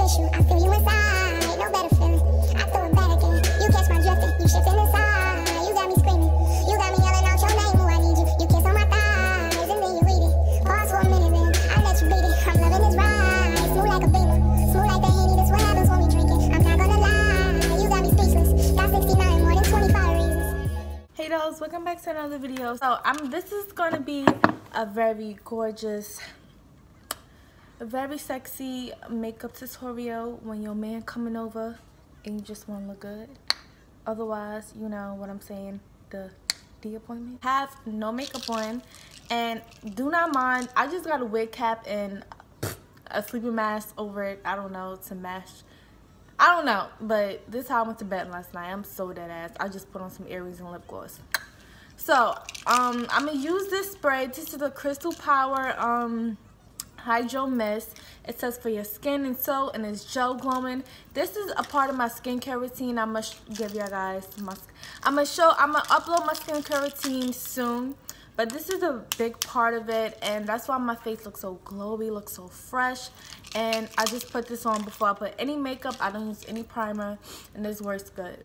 miss you. I feel you inside, no better feeling. I throw it back again. You catch my drift, you shift inside. You got me screaming, you got me yelling out your name. Oh, I need you. You kiss on my thighs and then you read it. Pause for a minute, then I let you beat it. I'm loving this ride, smooth like a beamer, smooth like the Henny. This what happens when we drink it. I'm not gonna lie, you got me speechless. Got 69, more than 25 reasons. Hey dolls, welcome back to another video. So this is gonna be a very gorgeous, a very sexy makeup tutorial when your man coming over and you just want to look good. Otherwise, you know what I'm saying, the appointment. Have no makeup on, and do not mind, I just got a wig cap and a sleeping mask over it. I don't know, to match. I don't know, but this is how I went to bed last night. I'm so dead ass. I just put on some earrings and lip gloss. So I'm gonna use this spray. This is the Crystal Power Hydro Mist. It says for your skin and soul, and it's gel glowing. This is a part of my skincare routine. I'm gonna give you guys I'm gonna upload my skincare routine soon, but this is a big part of it, and that's why my face looks so glowy, looks so fresh. And I just put this on before I put any makeup. I don't use any primer, and this works good.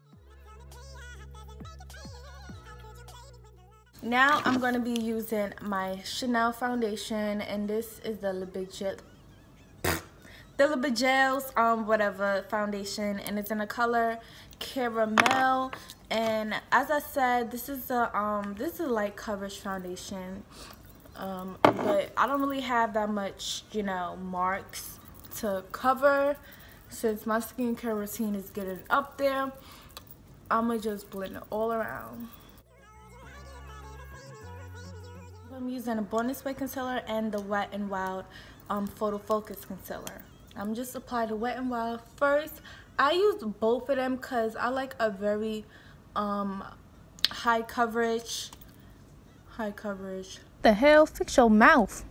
Now I'm going to be using my Chanel foundation, and this is the Le Bejel's whatever foundation, and it's in the color caramel. And as I said, this is a light coverage foundation, but I don't really have that much, you know, marks to cover. Since my skincare routine is getting up there, I'm gonna just blend it all around. I'm using a Bourne-This-Way concealer and the Wet n Wild Photo Focus concealer. I'm just applying the Wet n Wild first. I use both of them because I like a very high coverage. The hell, fix your mouth.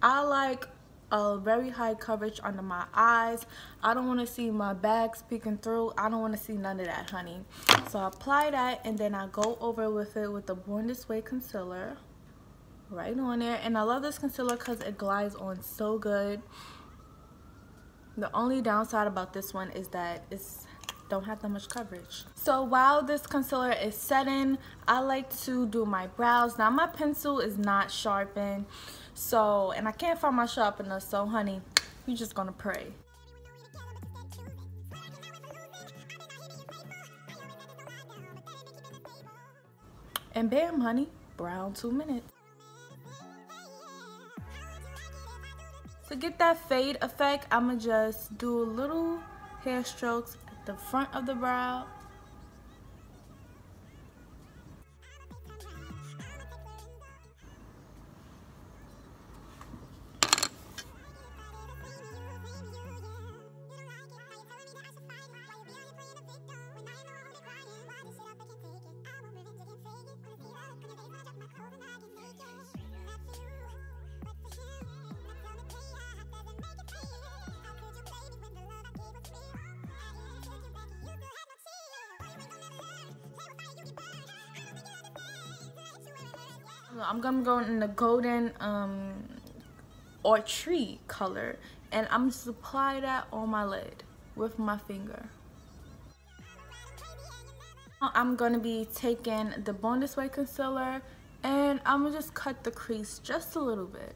I like a very high coverage under my eyes. I don't want to see my bags peeking through. I don't want to see none of that, honey. So I apply that, and then I go over with it with the Bourne-This-Way concealer right on there. And I love this concealer because it glides on so good. The only downside about this one is that it's don't have that much coverage. So while this concealer is setting, I like to do my brows. Now my pencil is not sharpened, so, and I can't find my sharpener, so honey, you're just gonna pray. And bam, honey, brown 2 minutes. To get that fade effect, I'ma just do little hair strokes at the front of the brow. I'm gonna go in the golden or tree color, and I'm just apply that on my lid with my finger. I'm gonna be taking the Bourne-This-Way concealer, and I'm gonna just cut the crease just a little bit.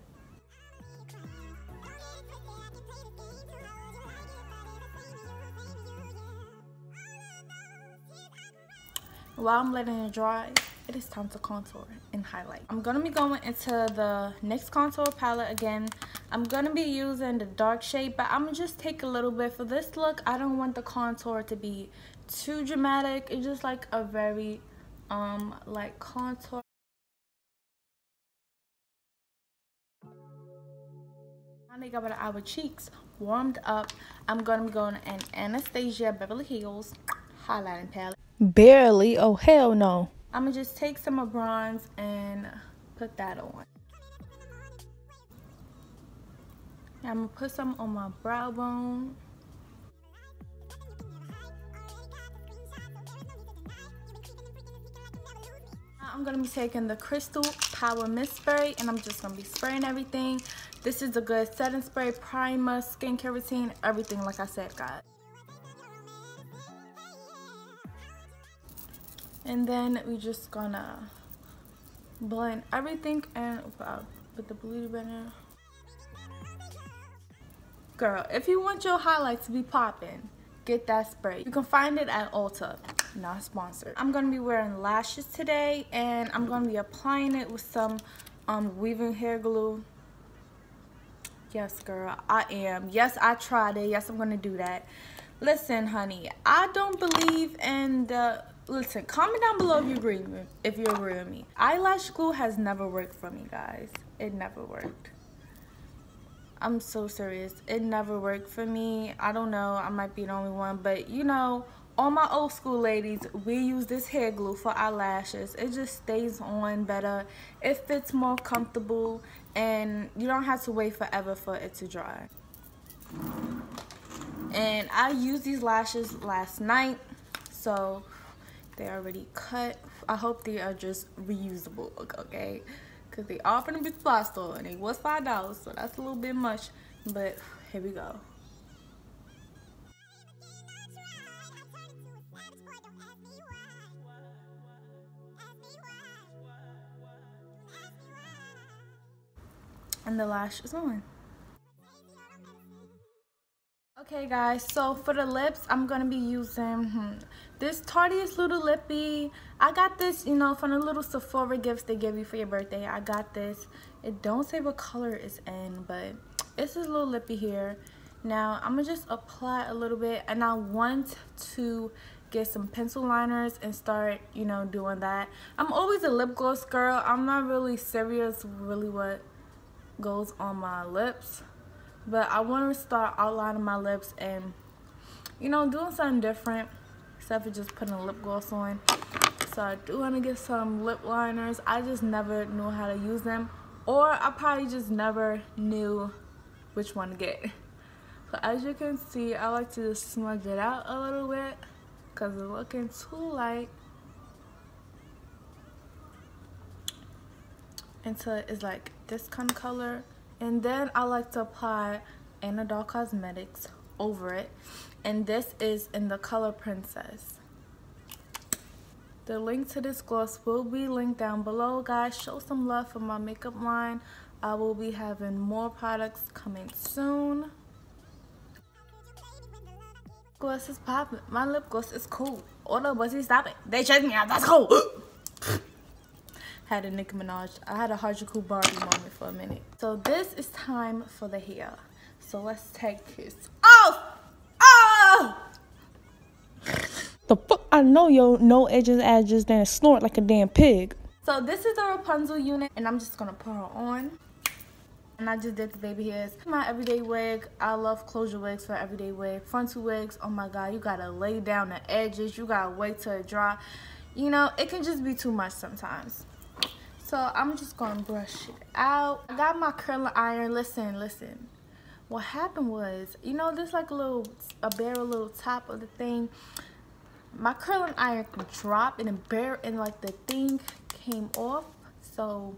While I'm letting it dry, it is time to contour and highlight. I'm gonna be going into the NYX contour palette again. I'm gonna be using the dark shade, but I'm gonna just take a little bit for this look. I don't want the contour to be too dramatic. It's just like a very like contour. Now they got our cheeks warmed up. I'm gonna be going in Anastasia Beverly Hills highlighting palette. Barely, oh hell no. I'm gonna just take some of bronze and put that on. I'm gonna put some on my brow bone. I'm gonna be taking the Crystal Power Mist Spray, and I'm just gonna be spraying everything. This is a good setting spray, primer, skincare routine, everything like I said, guys. And then we just gonna blend everything and put the beauty blender. Girl, if you want your highlights to be popping, get that spray. You can find it at Ulta. Not sponsored. I'm gonna be wearing lashes today, and I'm gonna be applying it with some weaving hair glue. Yes, girl, I am. Yes, I tried it. Yes, I'm gonna do that. Listen, honey, I don't believe in the... Listen, comment down below if you agree with me. Eyelash glue has never worked for me, guys. It never worked. I'm so serious. It never worked for me. I don't know. I might be the only one, but you know, all my old school ladies, we use this hair glue for our lashes. It just stays on better. It fits more comfortable, and you don't have to wait forever for it to dry. And I used these lashes last night, so they're already cut. I hope they are just reusable, okay? Because they are from the big supply store, and they was $5, so that's a little bit much. But here we go. And the lash is on. Okay guys, so for the lips, I'm gonna be using this Tarte's Little Lippy. I got this, you know, from the little Sephora gifts they give you for your birthday. I got this. It don't say what color it's in, but it's this little lippy here. Now I'm gonna just apply a little bit, and I want to get some pencil liners and start, you know, doing that. I'm always a lip gloss girl. I'm not really serious really what goes on my lips, but I want to start outlining my lips and, you know, doing something different except for just putting a lip gloss on. So I do want to get some lip liners. I just never knew how to use them, or I probably just never knew which one to get. So as you can see, I like to just smudge it out a little bit because it's looking too light until it's like this kind of color. And then I like to apply Anadol Cosmetics over it, and this is in the color Princess. The link to this gloss will be linked down below, guys. Show some love for my makeup line. I will be having more products coming soon. Gloss is popping. My lip gloss is cool. Order, but stop it. They chased me out. That's cool. Had a Nicki Minaj. I had a Harajuku Barbie moment for a minute. So this is time for the hair. So let's take this off. Oh! The fuck? I know yo no edges then snort like a damn pig. So this is the Rapunzel unit, and I'm just gonna put her on. And I just did the baby hairs. My everyday wig. I love closure wigs for everyday wig. Frontal wigs, oh my god, you gotta lay down the edges. You gotta wait till it dry. You know, it can just be too much sometimes. So I'm just gonna brush it out. I got my curling iron. Listen. What happened was, you know, this like a bare little top of the thing. My curling iron dropped and like the thing came off. So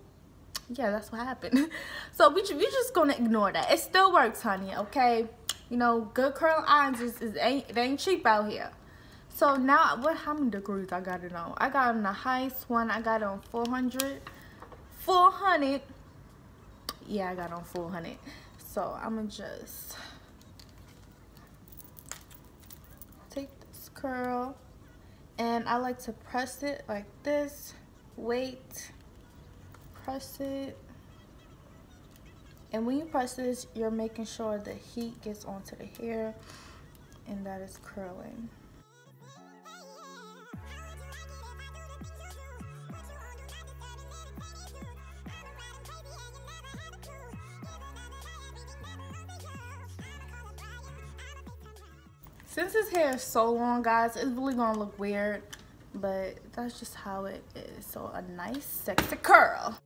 yeah, that's what happened. So we just gonna ignore that. It still works, honey. Okay, you know, good curling irons it ain't cheap out here. So now, how many degrees I got it on? I got it on the highest one. I got it on 400. 400. Yeah, I got it on 400. So I'm gonna just take this curl, and I like to press it like this. Wait, press it, and when you press this, you're making sure the heat gets onto the hair and that is curling. Since his hair is so long, guys, it's really gonna look weird, but that's just how it is. So a nice sexy curl.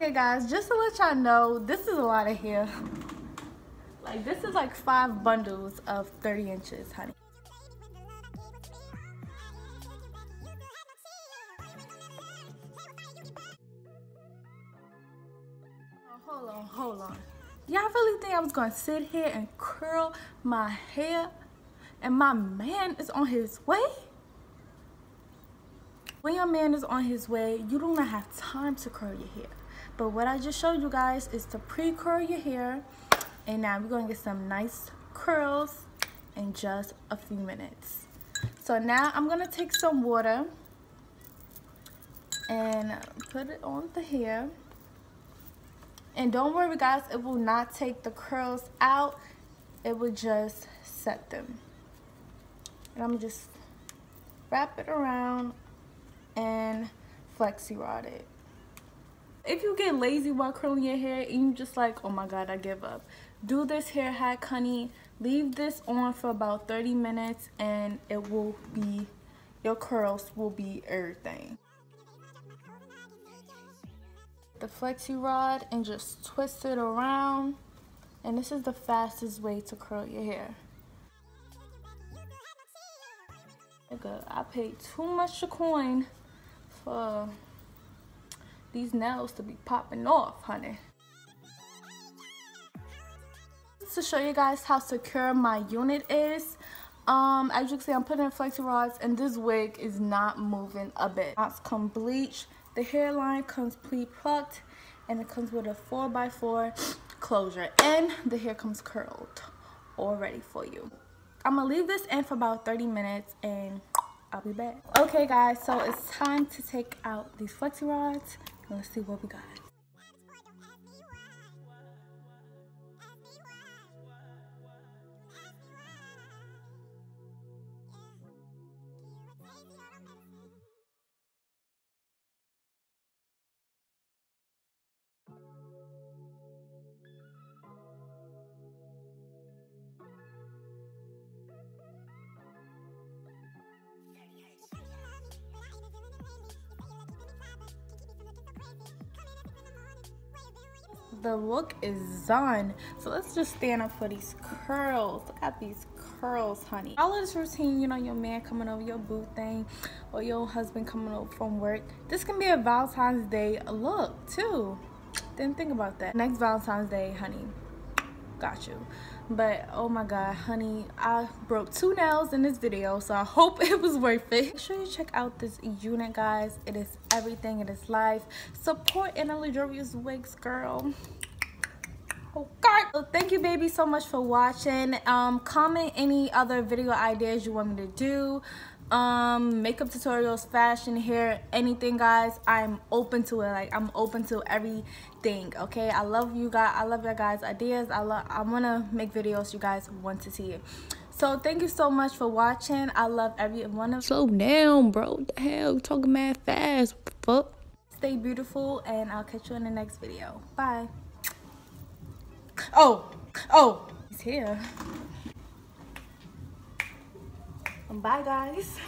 Okay guys, just to let y'all know, this is a lot of hair. Like, this is like 5 bundles of 30 inches, honey. Hold on. Y'all really think I was gonna sit here and curl my hair and my man is on his way? When your man is on his way, you do not have time to curl your hair. But what I just showed you guys is to pre-curl your hair. And now we're gonna get some nice curls in just a few minutes. So now I'm gonna take some water and put it on the hair. And don't worry guys, it will not take the curls out. It will just set them. And I'm just wrap it around and flexi rod it. If you get lazy while curling your hair and you just like, oh my god, I give up, do this hair hack, honey. Leave this on for about 30 minutes and it will be, your curls will be everything. The flexi rod and just twist it around, and this is the fastest way to curl your hair. Nigga, I paid too much a coin for these nails to be popping off, honey. To show you guys how secure my unit is, as you can see, I'm putting in flexi rods and this wig is not moving a bit. It's come bleach. The hairline comes pre-plucked and it comes with a 4x4 closure and the hair comes curled all ready for you. I'm gonna leave this in for about 30 minutes and I'll be back. Okay guys, so it's time to take out these flexi rods. Let's see what we got. The look is done, so let's just stand up for these curls. Look at these curls, honey. All of this routine, you know, your man coming over, your boo thing, or your husband coming over from work, this can be a Valentine's Day look too. Didn't think about that. Next Valentine's Day, honey, got you. But oh my god, honey, I broke 2 nails in this video, so I hope it was worth it. Make sure you check out this unit, guys. It is everything. It is life. Support Anna Luxurious Wigs, girl. Oh god. So thank you, baby, so much for watching. Comment any other video ideas you want me to do. Makeup tutorials, fashion, hair, anything, guys. I'm open to it. Like, I'm open to everything. Okay, I love you guys. I love your guys' ideas. I want to make videos you guys want to see it. So thank you so much for watching. I love everyone of. Slow down, bro. What the hell? You talking mad fast? What the fuck? Stay beautiful, and I'll catch you in the next video. Bye. Oh, he's here. Bye, guys.